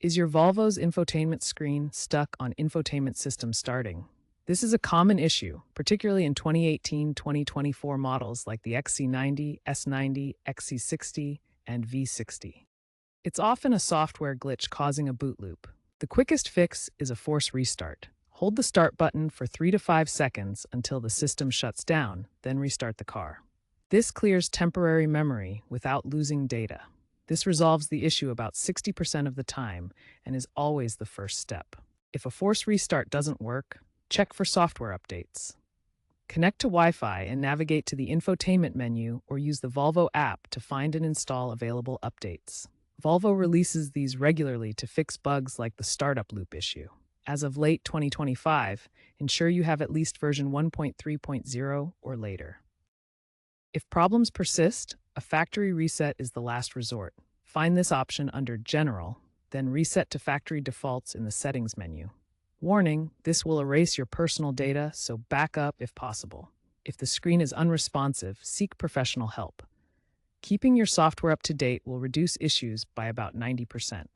Is your Volvo's infotainment screen stuck on infotainment system starting? This is a common issue, particularly in 2018-2024 models like the XC90, S90, XC60, and V60. It's often a software glitch causing a boot loop. The quickest fix is a force restart. Hold the start button for 3 to 5 seconds until the system shuts down, then restart the car. This clears temporary memory without losing data. This resolves the issue about 60% of the time and is always the first step. If a force restart doesn't work, check for software updates. Connect to Wi-Fi and navigate to the Infotainment menu or use the Volvo app to find and install available updates. Volvo releases these regularly to fix bugs like the startup loop issue. As of late 2025, ensure you have at least version 1.3.0 or later. If problems persist, a factory reset is the last resort. Find this option under General, then reset to factory defaults in the Settings menu. Warning, this will erase your personal data, so back up if possible. If the screen is unresponsive, seek professional help. Keeping your software up to date will reduce issues by about 90%.